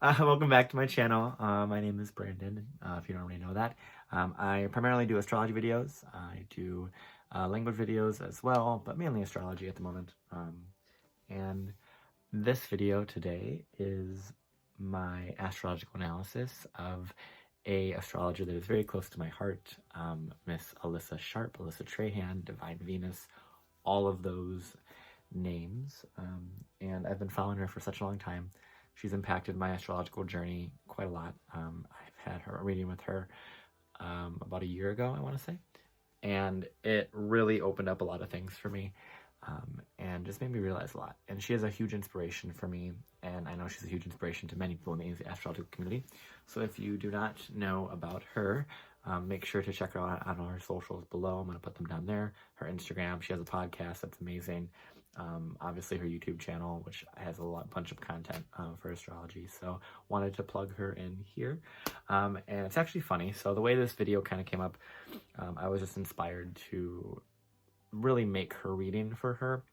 Welcome back to my channel. My name is Brandon, if you don't already know that. I primarily do astrology videos. I do language videos as well, but mainly astrology at the moment. And this video today is my astrological analysis of a astrologer that is very close to my heart, Miss Alyssa Trahan, Divine Venus, all of those names. And I've been following her for such a long time. She's impacted my astrological journey quite a lot. I've had her reading with her about a year ago, I want to say. And it really opened up a lot of things for me and just made me realize a lot. And she is a huge inspiration for me. And I know she's a huge inspiration to many people in the astrological community. So if you do not know about her, make sure to check her out on our socials below. I'm going to put them down there. Her Instagram, she has a podcast that's amazing. Obviously her YouTube channel, which has a bunch of content for astrology. So wanted to plug her in here. And it's actually funny. So the way this video kind of came up, I was just inspired to really make her reading for her.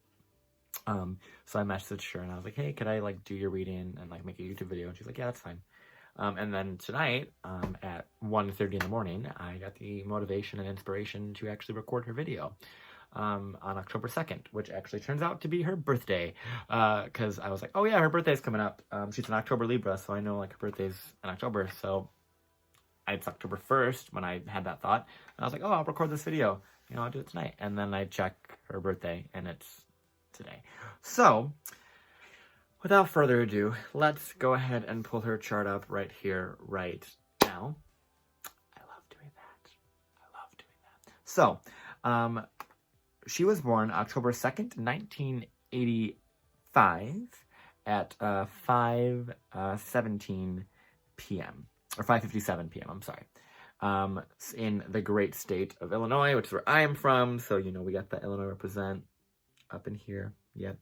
So I messaged her and I was like, hey, could I do your reading and make a YouTube video? And she's like, yeah, that's fine. And then tonight at 1:30 in the morning, I got the motivation and inspiration to actually record her video on October 2nd, which actually turns out to be her birthday. Because I was like, oh yeah, her birthday's coming up. She's an October Libra, so I know her birthday's in October. So it's October 1st when I had that thought. And I was like, oh, I'll record this video. I'll do it tonight. And then I check her birthday and it's today. So without further ado, let's go ahead and pull her chart up right here, right now. I love doing that. So, she was born October 2nd, 1985 at 5:17 p.m. or 5:57 p.m. I'm sorry. In the great state of Illinois, which is where I am from. So, we got the Illinois represent up in here. Yeah.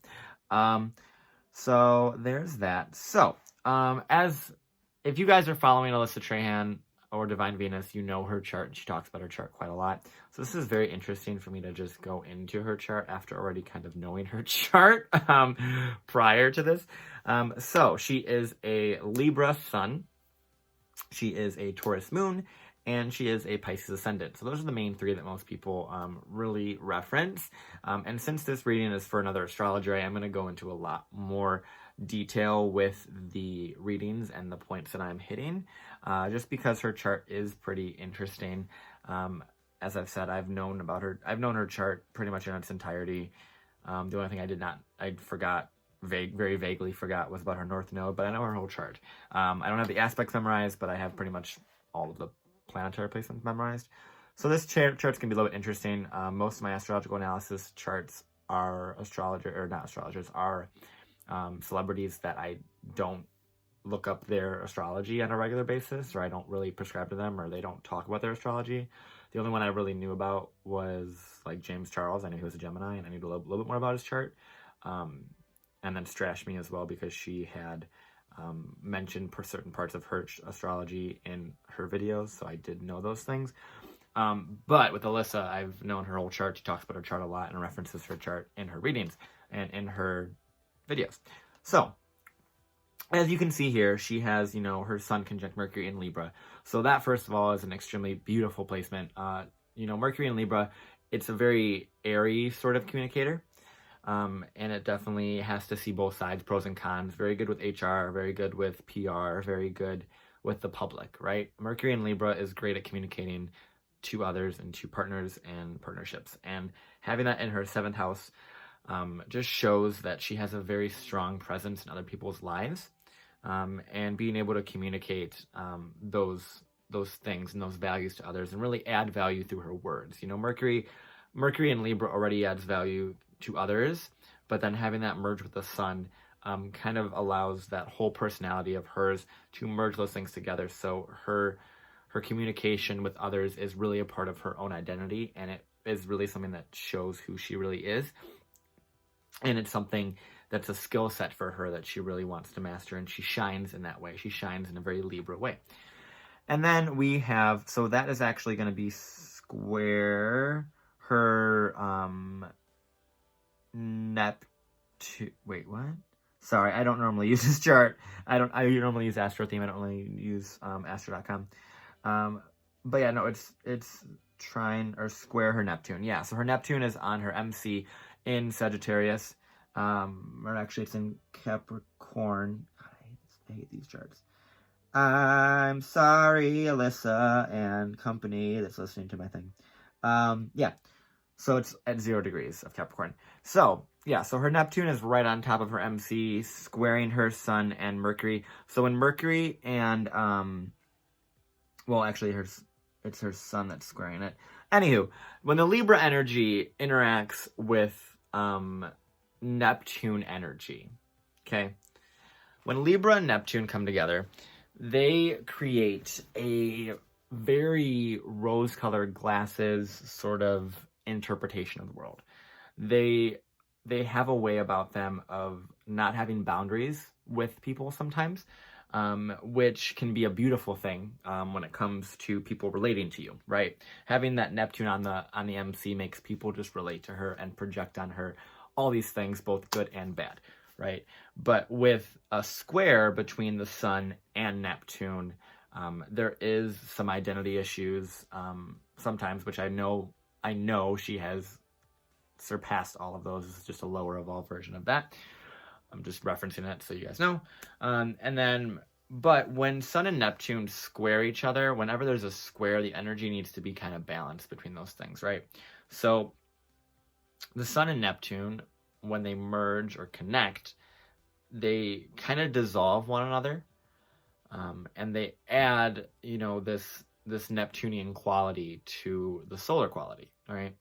So there's that. So, if you guys are following Alyssa Trahan or Divine Venus, you know her chart. She talks about her chart quite a lot. So this is very interesting for me to just go into her chart after already kind of knowing her chart prior to this. So she is a Libra sun. She is a Taurus moon. And she is a Pisces ascendant. So those are the main three that most people really reference. And since this reading is for another astrologer, I am going to go into a lot more detail with the readings and the points that I'm hitting, just because her chart is pretty interesting. As I've said, I've known her chart pretty much in its entirety. The only thing I forgot, very vaguely forgot, was about her North Node, but I know her whole chart. I don't have the aspects memorized, but I have pretty much all of the planetary placements memorized. So this chart's gonna be a little bit interesting. Most of my astrological analysis charts are celebrities that I don't look up their astrology on a regular basis, or I don't really prescribe to them, or they don't talk about their astrology. The only one I really knew about was James Charles. I knew he was a Gemini, and I knew a little bit more about his chart. And then Strash Me as well, because she had mentioned certain parts of her astrology in her videos, so I did know those things. But with Alyssa, I've known her whole chart. She talks about her chart a lot and references her chart in her readings and in her videos. So, as you can see here, she has, her Sun conjunct Mercury in Libra. So that, first of all, is an extremely beautiful placement. Mercury in Libra, it's a very airy sort of communicator. And it definitely has to see both sides, pros and cons. Very good with HR, very good with PR, very good with the public, right? Mercury in Libra is great at communicating to others and to partners and partnerships. And having that in her 7th house just shows that she has a very strong presence in other people's lives, and being able to communicate those things and those values to others and really add value through her words. Mercury in Libra already adds value to others, but then having that merge with the Sun kind of allows that whole personality of hers to merge those things together. So her communication with others is really a part of her own identity, and it is really something that shows who she really is. And it's something that's a skill set for her that she really wants to master, and she shines in that way. She shines in a very Libra way. And then we have, so that is actually going to be square her Neptune. Wait, what? Sorry, I don't normally use this chart. I normally use Astro Theme. I don't really use Astro.com. But yeah, no, it's trine or square her Neptune. Yeah, so her Neptune is on her MC in Sagittarius. Or actually it's in Capricorn. God, I hate these charts. I'm sorry, Alyssa and company that's listening to my thing. Yeah, so it's at 0 degrees of Capricorn. So, yeah, so her Neptune is right on top of her MC, squaring her Sun and Mercury. So when Mercury and, well, actually, it's her Sun that's squaring it. Anywho, when the Libra energy interacts with Neptune energy, okay? When Libra and Neptune come together, they create a very rose-colored glasses sort of interpretation of the world. They have a way about them of not having boundaries with people sometimes, which can be a beautiful thing when it comes to people relating to you, right? Having that Neptune on the MC makes people just relate to her and project on her all these things, both good and bad, right? But with a square between the Sun and Neptune, there is some identity issues sometimes, which I know she has surpassed all of those. It's just a lower evolved version of that. I'm just referencing it so you guys know. But when Sun and Neptune square each other, whenever there's a square, the energy needs to be kind of balanced between those things, right? So the Sun and Neptune, when they merge or connect, they kind of dissolve one another, and they add, this Neptunian quality to the solar quality, all right?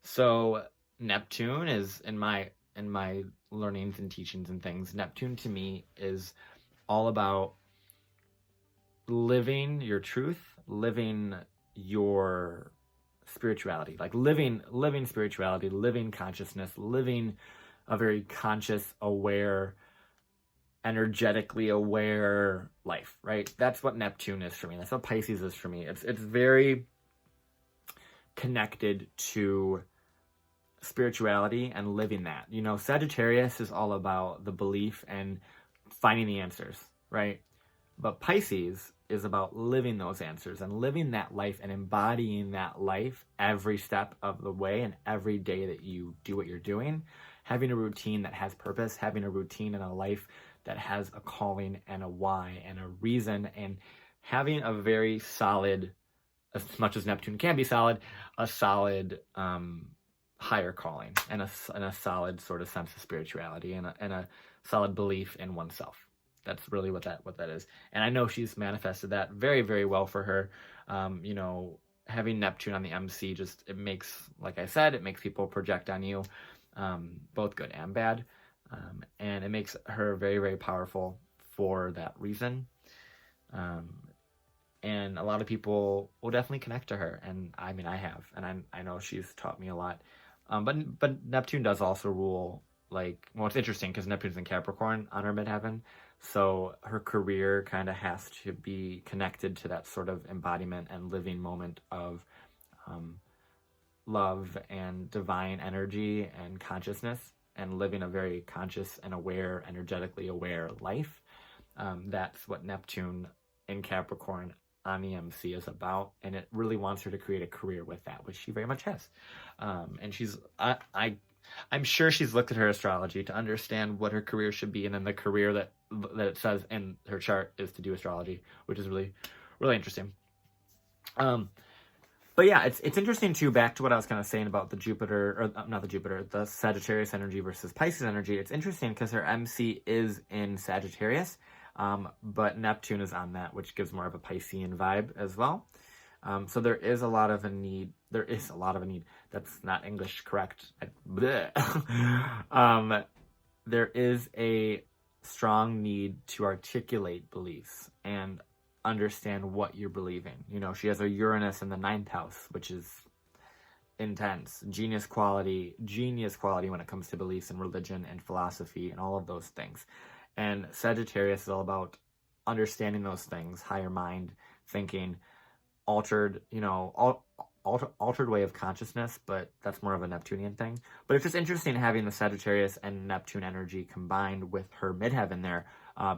So Neptune is, in my learnings and teachings and things, Neptune to me is all about living your truth, living your spirituality, like living spirituality, living consciousness, living a very conscious, aware, energetically aware life, right? That's what Neptune is for me. That's what Pisces is for me. It's very connected to spirituality and living that. Sagittarius is all about the belief and finding the answers, right? But Pisces is about living those answers and living that life and embodying that life every step of the way and every day that you do what you're doing, having a routine that has purpose, having a routine in a life that has a calling and a why and a reason, and having a very solid, as much as Neptune can be solid, a solid higher calling and a solid sort of sense of spirituality and a solid belief in oneself. That's really what that is. And I know she's manifested that very, very well for her. Having Neptune on the MC it makes, like I said, it makes people project on you, both good and bad. And it makes her very, very powerful for that reason. And a lot of people will definitely connect to her. And I mean, I have, and I know she's taught me a lot. But Neptune does also rule, it's interesting because Neptune's in Capricorn on her midheaven. So her career kind of has to be connected to that sort of embodiment and living moment of love and divine energy and consciousness, and living a very conscious and aware, energetically aware life. That's what Neptune in Capricorn on the MC is about, and it really wants her to create a career with that, which she very much has. And I'm sure she's looked at her astrology to understand what her career should be, and then the career that it says in her chart is to do astrology, which is really, really interesting. But yeah, it's interesting too, back to what I was kind of saying about the Sagittarius energy versus Pisces energy. It's interesting because her MC is in Sagittarius, but Neptune is on that, which gives more of a Piscean vibe as well. So there is a lot of a need. That's not English correct. There is a strong need to articulate beliefs and understand what you're believing. She has a Uranus in the 9th house, which is intense. Genius quality when it comes to beliefs and religion and philosophy and all of those things. And Sagittarius is all about understanding those things, higher mind thinking, altered, altered way of consciousness, but that's more of a Neptunian thing. But it's just interesting having the Sagittarius and Neptune energy combined with her midheaven there,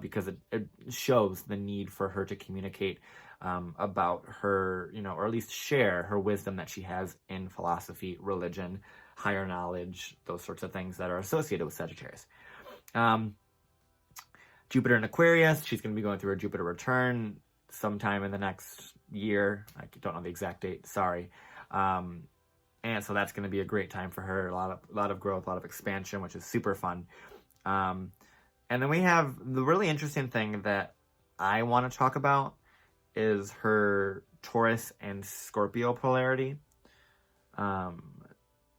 because it shows the need for her to communicate about her, or at least share her wisdom that she has in philosophy, religion, higher knowledge, those sorts of things that are associated with Sagittarius. Jupiter in Aquarius, she's going to be going through her Jupiter return sometime in the next year. I don't know the exact date, sorry. And so that's going to be a great time for her. A lot of growth, a lot of expansion, which is super fun. And then we have the really interesting thing that I want to talk about is her Taurus and Scorpio polarity.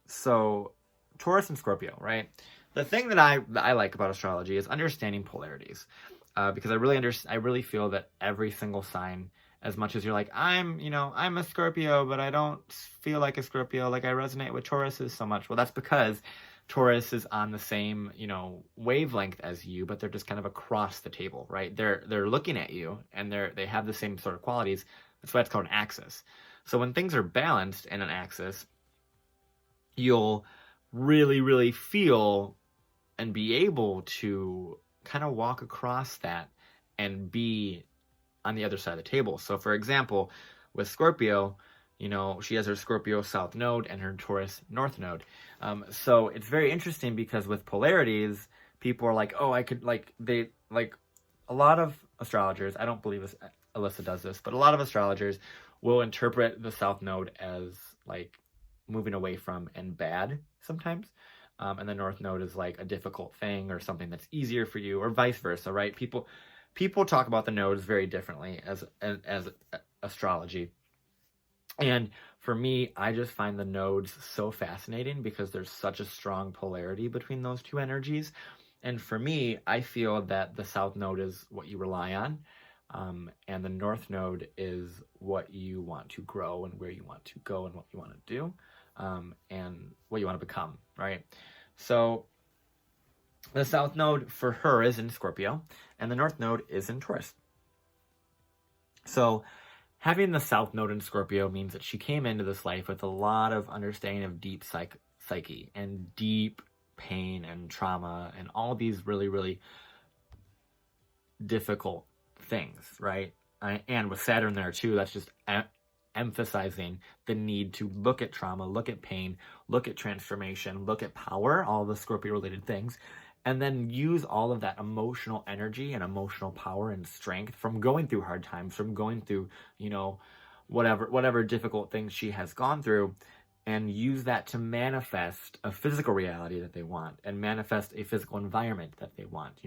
So Taurus and Scorpio, right? The thing that I like about astrology is understanding polarities, because I really feel that every single sign, as much as you're like, I'm a Scorpio, but I don't feel like a Scorpio, like I resonate with Tauruses so much. Well, that's because Taurus is on the same, wavelength as you, but they're just kind of across the table, right? They're looking at you, and they have the same sort of qualities. That's why it's called an axis. So when things are balanced in an axis, you'll really, really feel and be able to kind of walk across that and be on the other side of the table. So for example, with Scorpio, she has her Scorpio South Node and her Taurus North Node. So it's very interesting because with polarities, people are like, oh, I could, a lot of astrologers, I don't believe Alyssa does this, but a lot of astrologers will interpret the South Node as moving away from and bad sometimes. And the North Node is a difficult thing or something that's easier for you, or vice versa, right? People talk about the nodes very differently as astrology. And for me, I just find the nodes so fascinating because there's such a strong polarity between those two energies. And for me, I feel that the South Node is what you rely on, and the North Node is what you want to grow and where you want to go and what you want to do, and what you want to become, right? So the South Node for her is in Scorpio, and the North Node is in Taurus. So having the South Node in Scorpio means that she came into this life with a lot of understanding of deep psyche and deep pain and trauma and all these really, really difficult things, right? And with Saturn there too, that's just emphasizing the need to look at trauma, look at pain, look at transformation, look at power, all the Scorpio related things, and then use all of that emotional energy and emotional power and strength from going through hard times, from going through, whatever difficult things she has gone through, and use that to manifest a physical reality that they want and manifest a physical environment that they want.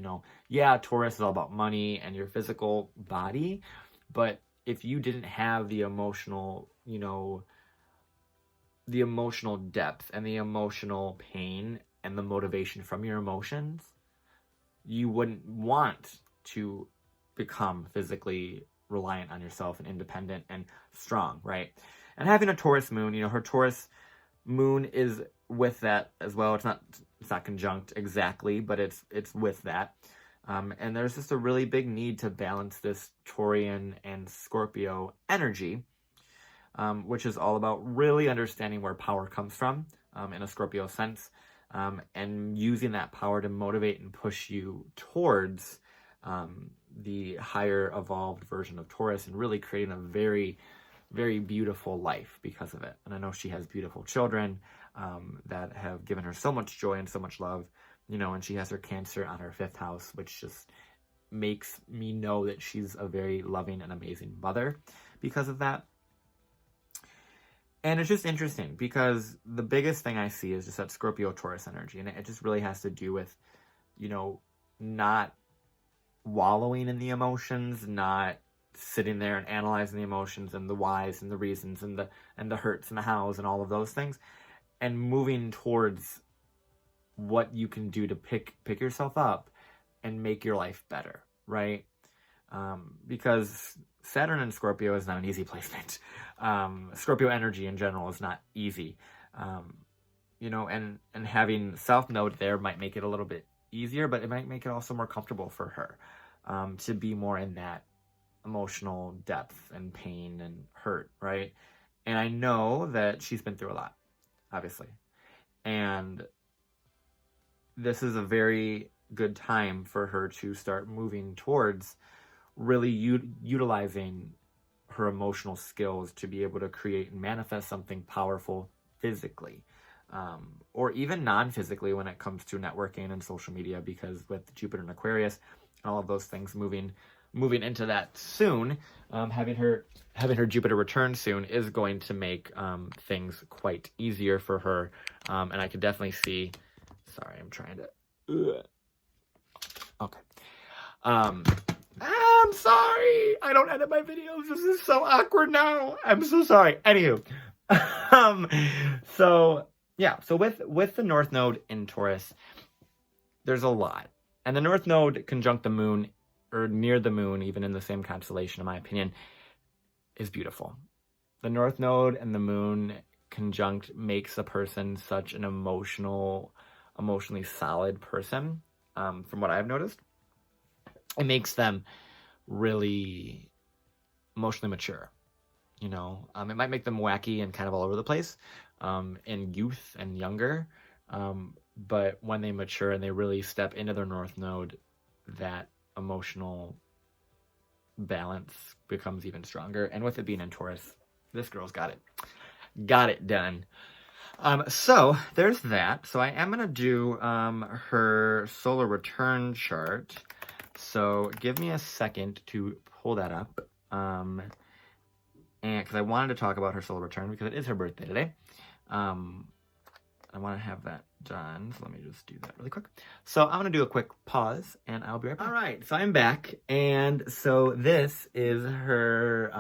Yeah, Taurus is all about money and your physical body, but if you didn't have the emotional, the emotional depth and the emotional pain and the motivation from your emotions, you wouldn't want to become physically reliant on yourself and independent and strong, right? And having a Taurus moon, her Taurus moon is with that as well. It's not conjunct exactly, but it's with that. And there's just a really big need to balance this Taurian and Scorpio energy, which is all about really understanding where power comes from, in a Scorpio sense, and using that power to motivate and push you towards the higher evolved version of Taurus and really creating a very, very beautiful life because of it. And I know she has beautiful children that have given her so much joy and so much love, and she has her Cancer on her 5th house, which just makes me know that she's a very loving and amazing mother because of that. And it's just interesting because the biggest thing I see is just that Scorpio Taurus energy. And it just really has to do with, not wallowing in the emotions, not sitting there and analyzing the emotions and the whys and the reasons and the hurts and the hows and all of those things, and moving towards what you can do to pick yourself up and make your life better, right? Because Saturn and Scorpio is not an easy placement. Scorpio energy in general is not easy. And having South Node there might make it a little bit easier, but it might make it also more comfortable for her to be more in that emotional depth and pain and hurt, right? And I know that she's been through a lot, obviously. And this is a very good time for her to start moving towards really utilizing her emotional skills to be able to create and manifest something powerful physically, or even non-physically when it comes to networking and social media, because with Jupiter and Aquarius and all of those things moving into that soon, having her Jupiter return soon is going to make things quite easier for her, and I could definitely see. Sorry, I'm trying to. Okay. I'm sorry. I don't edit my videos. This is so awkward now. I'm so sorry. Anywho, so yeah. So with the North Node in Taurus, there's a lot, and the North Node conjunct the Moon, or near the Moon, even in the same constellation, in my opinion, is beautiful. The North Node and the Moon conjunct makes a person such an emotionally solid person. From what I've noticed, it makes them really emotionally mature. You know, it might make them wacky and kind of all over the place in youth and younger, but when they mature and they really step into their North Node, that emotional balance becomes even stronger. And with it being in Taurus, this girl's got it done. So there's that. So I am going to do her solar return chart. So give me a second to pull that up. And because I wanted to talk about her solar return because it is her birthday today. I want to have that done. So let me just do that really quick. So I'm going to do a quick pause and I'll be right back. All right. So I'm back. And so this is her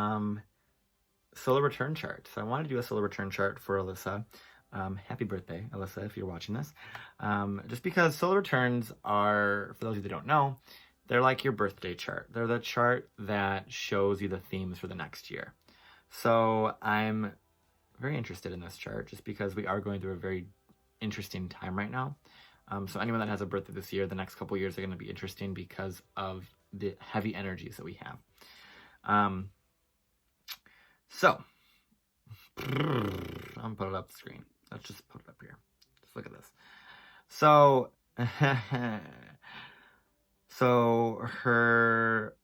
solar return chart. So I want to do a solar return chart for Alyssa. Happy birthday, Alyssa, if you're watching this. Just because solar returns are, for those of you that don't know, they're like your birthday chart. They're the chart that shows you the themes for the next year. So I'm very interested in this chart just because we are going through a very interesting time right now. So anyone that has a birthday this year, the next couple years are going to be interesting because of the heavy energies that we have. So I'm gonna put it up the screen. Let's just put it up here. Just look at this. So, so her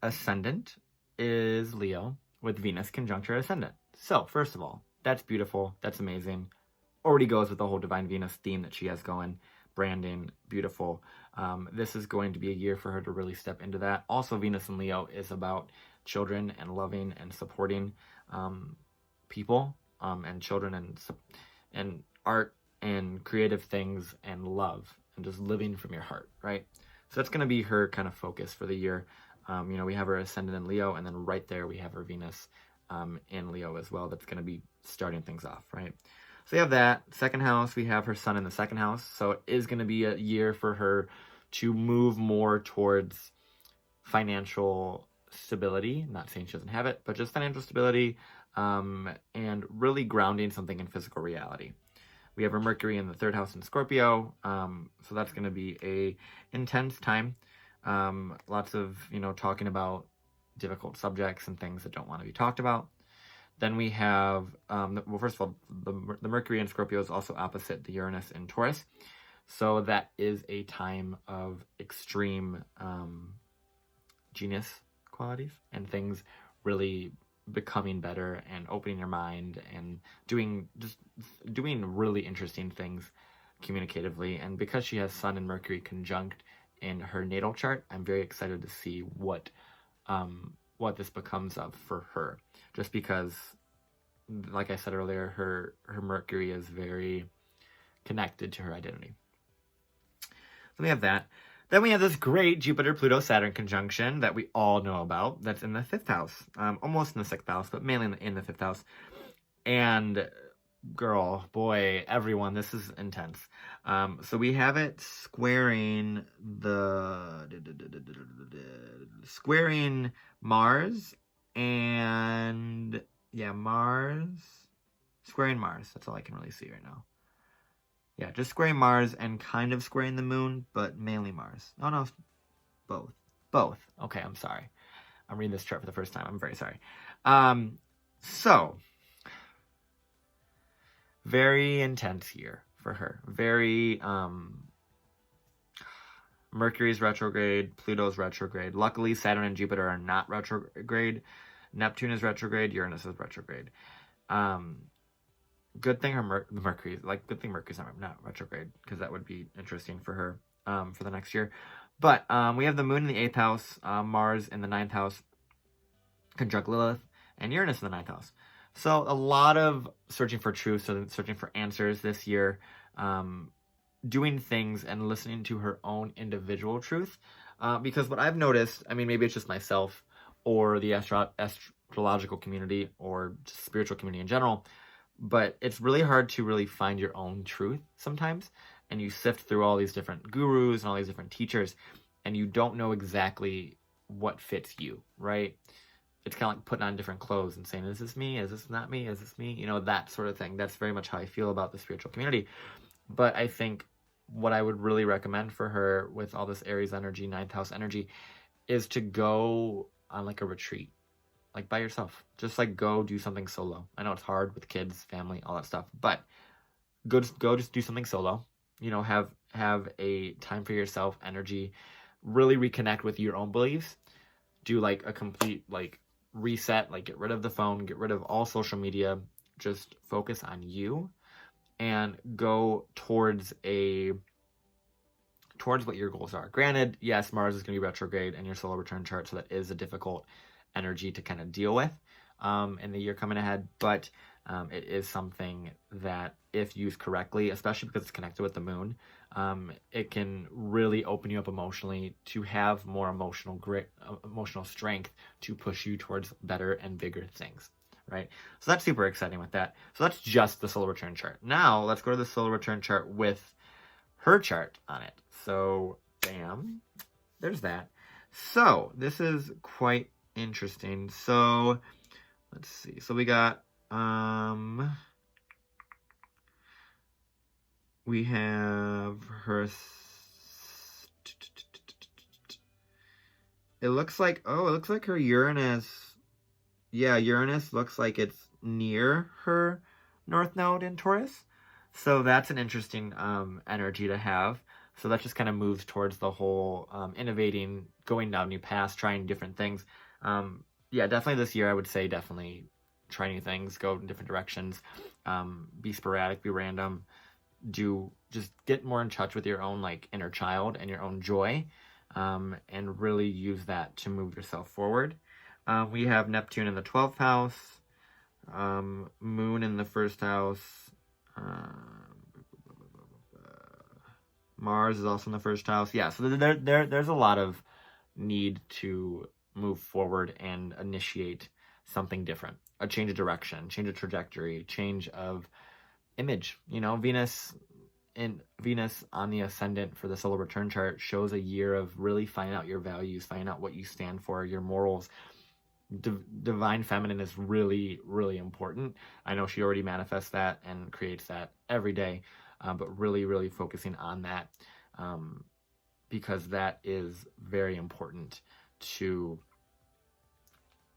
ascendant is Leo with Venus conjunct her ascendant. So first of all, that's beautiful. That's amazing. Already goes with the whole Divine Venus theme that she has going. Branding, beautiful. This is going to be a year for her to really step into that. Also, Venus and Leo is about children and loving and supporting people and children and art and creative things and love and just living from your heart, right? So that's going to be her kind of focus for the year. You know, we have her ascendant in Leo, and then right there we have her Venus in Leo as well. That's going to be starting things off, right? So we have that. Second house, we have her sun in the second house. So it is going to be a year for her to move more towards financial stability. I'm not saying she doesn't have it, but just financial stability and really grounding something in physical reality. We have her Mercury in the third house in Scorpio. So that's going to be a intense time. Lots of, you know, talking about difficult subjects and things that don't want to be talked about. Then we have, well, first of all, the Mercury in Scorpio is also opposite the Uranus in Taurus. So that is a time of extreme genius qualities and things really becoming better and opening your mind and doing really interesting things communicatively. And because she has Sun and Mercury conjunct in her natal chart, I'm very excited to see what this becomes of for her. Just because, like I said earlier, her Mercury is very connected to her identity. So we have that. Then we have this great Jupiter-Pluto-Saturn conjunction that we all know about. That's in the 5th house. Almost in the 6th house, but mainly in the 5th house. And girl, boy, everyone, this is intense. So we have it squaring Mars and squaring Mars. That's all I can really see right now. Yeah, just squaring Mars and kind of squaring the moon, but mainly Mars. Oh, no, both. Both. Okay, I'm sorry. I'm reading this chart for the first time. I'm very sorry. So, very intense year for her. Very, Mercury's retrograde, Pluto's retrograde. Luckily, Saturn and Jupiter are not retrograde. Neptune is retrograde, Uranus is retrograde. Good thing Mercury's not retrograde, because that would be interesting for her for the next year. But we have the moon in the 8th house, Mars in the 9th house, conjunct Lilith, and Uranus in the 9th house. So a lot of searching for truth, so searching for answers this year, doing things and listening to her own individual truth. Because what I've noticed, I mean, maybe it's just myself or the astrological community or just spiritual community in general, but it's really hard to really find your own truth sometimes. And you sift through all these different gurus and all these different teachers, and you don't know exactly what fits you, right? It's kind of like putting on different clothes and saying, is this me? Is this not me? Is this me? You know, that sort of thing. That's very much how I feel about the spiritual community. But I think what I would really recommend for her with all this Aries energy, 9th house energy, is to go on like a retreat, like by yourself. Just like go do something solo. I know it's hard with kids, family, all that stuff, but go just do something solo. You know, have a time for yourself, energy, really reconnect with your own beliefs. Do like a complete like reset, like get rid of the phone, get rid of all social media, just focus on you and go towards what your goals are. Granted, yes, Mars is going to be retrograde in your solar return chart, so that is a difficult energy to kind of deal with in the year coming ahead, but it is something that if used correctly, especially because it's connected with the moon, it can really open you up emotionally to have more emotional grit, emotional strength to push you towards better and bigger things, right? So that's super exciting with that. So that's just the solar return chart. Now let's go to the solar return chart with her chart on it. So bam, there's that. So this is quite interesting. So let's see. So we got we have her, it looks like her Uranus, yeah, Uranus looks like it's near her North Node in Taurus. So that's an interesting energy to have. So that just kind of moves towards the whole innovating, going down new paths, trying different things. Yeah, definitely this year I would say definitely try new things, go in different directions, be sporadic, be random, just get more in touch with your own like inner child and your own joy, and really use that to move yourself forward. We have Neptune in the 12th house, Moon in the 1st house, Mars is also in the 1st house. Yeah, so there's a lot of need to move forward and initiate something different, a change of direction, change of trajectory, change of image. You know, Venus on the ascendant for the solar return chart shows a year of really finding out your values, finding out what you stand for, your morals. Divine feminine is really, really important. I know she already manifests that and creates that every day, but really, really focusing on that, because that is very important to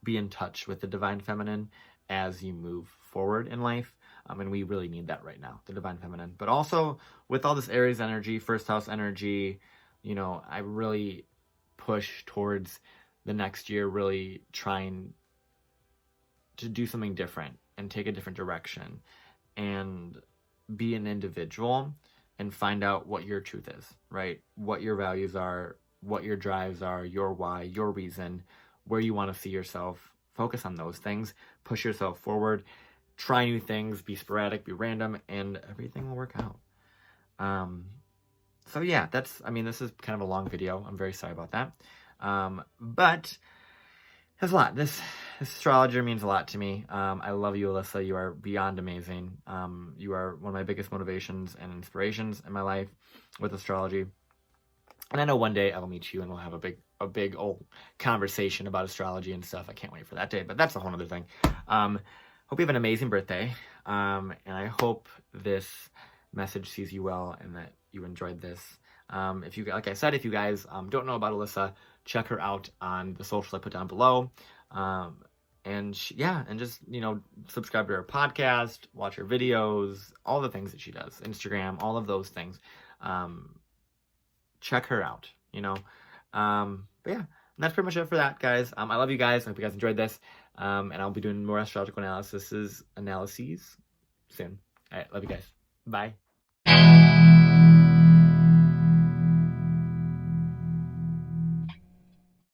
be in touch with the divine feminine as you move forward in life. And we really need that right now, the divine feminine. But also with all this Aries energy, 1st house energy, you know, I really push towards the next year really trying to do something different and take a different direction and be an individual and find out what your truth is, right? What your values are, what your drives are, your why, your reason, where you want to see yourself. Focus on those things, push yourself forward, try new things, be sporadic, be random, and everything will work out. So yeah, this is kind of a long video. I'm very sorry about that. But there's a lot. This astrologer means a lot to me. I love you, Alyssa. You are beyond amazing. You are one of my biggest motivations and inspirations in my life with astrology. And I know one day I will meet you and we'll have a big old conversation about astrology and stuff. I can't wait for that day, but that's a whole other thing. Hope you have an amazing birthday. And I hope this message sees you well and that you enjoyed this. If you guys don't know about Alyssa, check her out on the socials I put down below. And yeah, and just, subscribe to her podcast, watch her videos, all the things that she does, Instagram, all of those things. Check her out, But yeah, that's pretty much it for that, guys. I love you guys. I hope you guys enjoyed this. And I'll be doing more astrological analyses soon. All right, love you guys. Bye.